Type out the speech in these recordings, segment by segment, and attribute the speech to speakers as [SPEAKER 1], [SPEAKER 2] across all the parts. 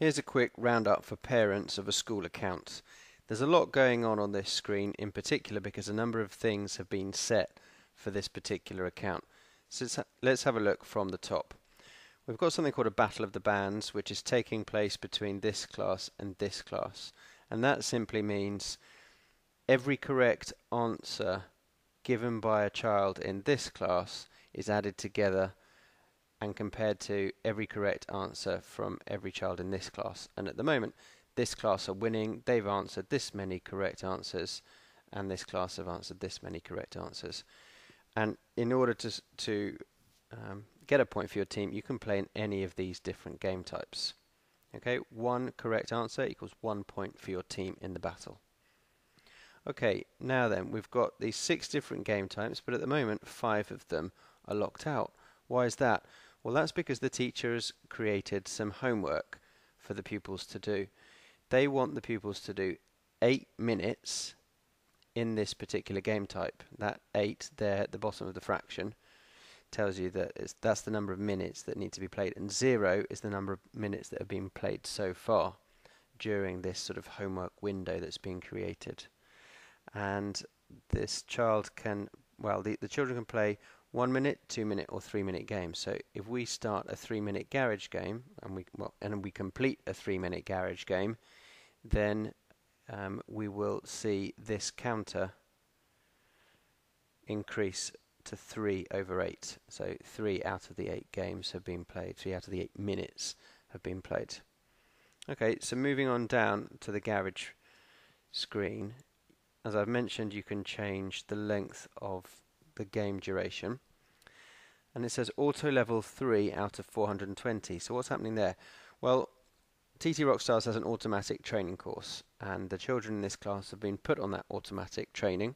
[SPEAKER 1] Here's a quick roundup for parents of a school account. There's a lot going on this screen, in particular because a number of things have been set for this particular account. So let's have a look from the top. We've got something called a Battle of the Bands, which is taking place between this class and this class. And that simply means every correct answer given by a child in this class is added together and compared to every correct answer from every child in this class. And at the moment, this class are winning. They've answered this many correct answers, and this class have answered this many correct answers. And in order to get a point for your team, you can play in any of these different game types. Okay, one correct answer equals 1 point for your team in the battle. Okay, now then, we've got these 6 different game types, but at the moment 5 of them are locked out. Why is that? Well, that's because the teacher has created some homework for the pupils to do. They want the pupils to do 8 minutes in this particular game type. That 8 there at the bottom of the fraction tells you that that's the number of minutes that need to be played, and 0 is the number of minutes that have been played so far during this sort of homework window that's been created. And this child can, well, the children can play 1 minute, 2 minute or 3 minute games. So if we start a 3 minute garage game and we complete a 3 minute garage game, then we will see this counter increase to 3/8. So 3 out of the 8 games have been played, 3 out of the 8 minutes have been played. Okay, so moving on down to the garage screen, as I've mentioned, you can change the length of the game duration, and it says auto level 3 out of 420. So what's happening there? Well, TT Rockstars has an automatic training course, and the children in this class have been put on that automatic training,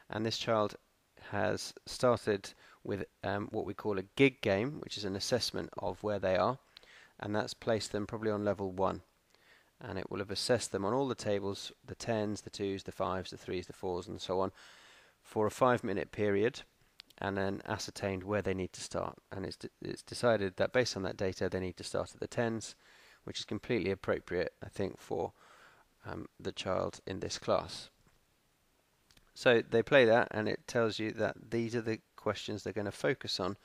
[SPEAKER 1] and this child has started with what we call a gig game, which is an assessment of where they are, and that's placed them probably on level 1, and it will have assessed them on all the tables, the 10s, the 2s, the 5s, the 3s, the 4s and so on, for a 5-minute period, and then ascertained where they need to start. And it's decided that based on that data they need to start at the 10s, which is completely appropriate, I think, for the child in this class. So they play that, and it tells you that these are the questions they're going to focus on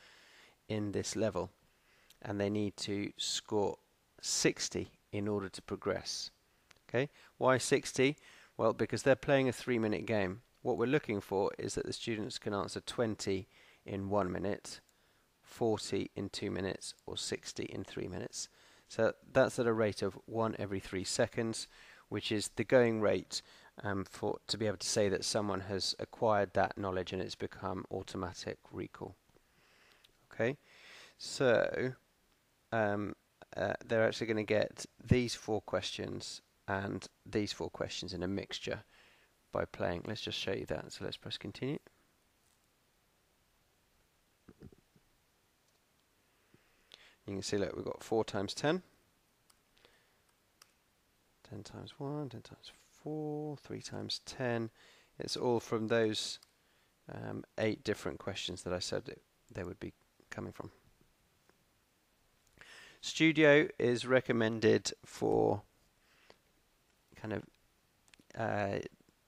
[SPEAKER 1] in this level, and they need to score 60 in order to progress. Okay, why 60? Well, because they're playing a 3-minute game. What we're looking for is that the students can answer 20 in 1 minute, 40 in 2 minutes, or 60 in 3 minutes. So that's at a rate of 1 every 3 seconds, which is the going rate to be able to say that someone has acquired that knowledge and it's become automatic recall. Okay, so they're actually going to get these 4 questions and these 4 questions in a mixture by playing. Let's just show you that. So let's press continue. You can see, look, we've got 4 times 10, 10 times 1, 10 times 4, 3 times 10. It's all from those 8 different questions that I said that they would be coming from. Studio is recommended for kind of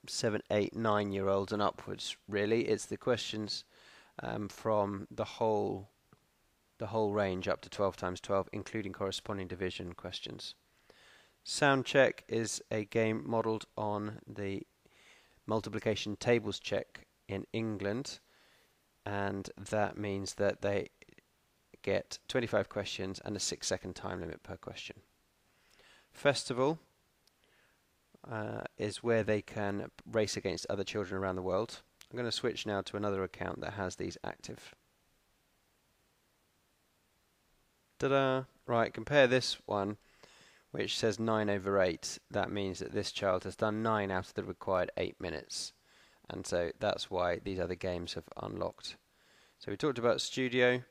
[SPEAKER 1] 7, 8, 9-year-olds and upwards. Really, it's the questions from the whole range up to 12 times 12, including corresponding division questions. Sound check is a game modelled on the multiplication tables check in England, and that means that they get 25 questions and a 6-second time limit per question. Festival is where they can race against other children around the world. I'm going to switch now to another account that has these active. Ta-da! Right, compare this one, which says 9/8. That means that this child has done 9 out of the required 8 minutes. And so that's why these other games have unlocked. So we talked about Studio,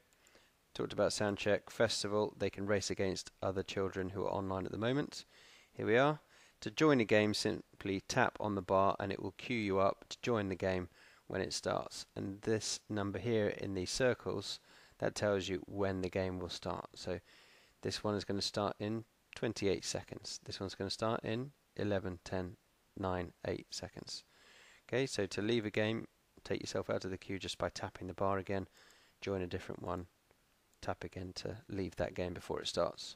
[SPEAKER 1] talked about Soundcheck, Festival. They can race against other children who are online at the moment. Here we are. To join a game, simply tap on the bar and it will queue you up to join the game when it starts. And this number here in these circles, that tells you when the game will start. So this one is going to start in 28 seconds. This one's going to start in 11, 10, 9, 8 seconds. Okay, so to leave a game, take yourself out of the queue just by tapping the bar again, join a different one, tap again to leave that game before it starts.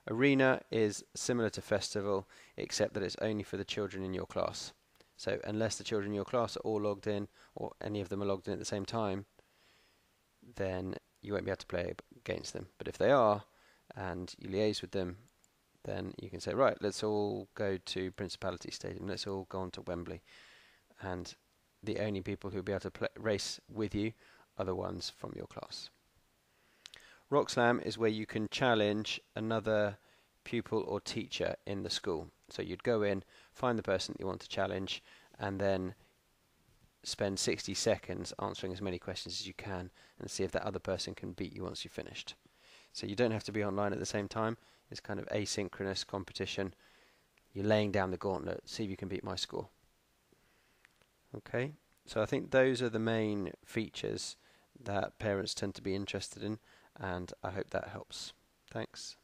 [SPEAKER 1] Arena is similar to Festival, except that it's only for the children in your class. So unless the children in your class are all logged in, or any of them are logged in at the same time, then you won't be able to play against them. But if they are, and you liaise with them, then you can say, right, let's all go to Principality Stadium, let's all go on to Wembley. And the only people who will be able to race with you are the ones from your class. Rock Slam is where you can challenge another pupil or teacher in the school. So you'd go in, find the person that you want to challenge, and then spend 60 seconds answering as many questions as you can and see if that other person can beat you once you've finished. So you don't have to be online at the same time. It's kind of asynchronous competition. You're laying down the gauntlet, see if you can beat my score. Okay, so I think those are the main features that parents tend to be interested in, and I hope that helps. Thanks.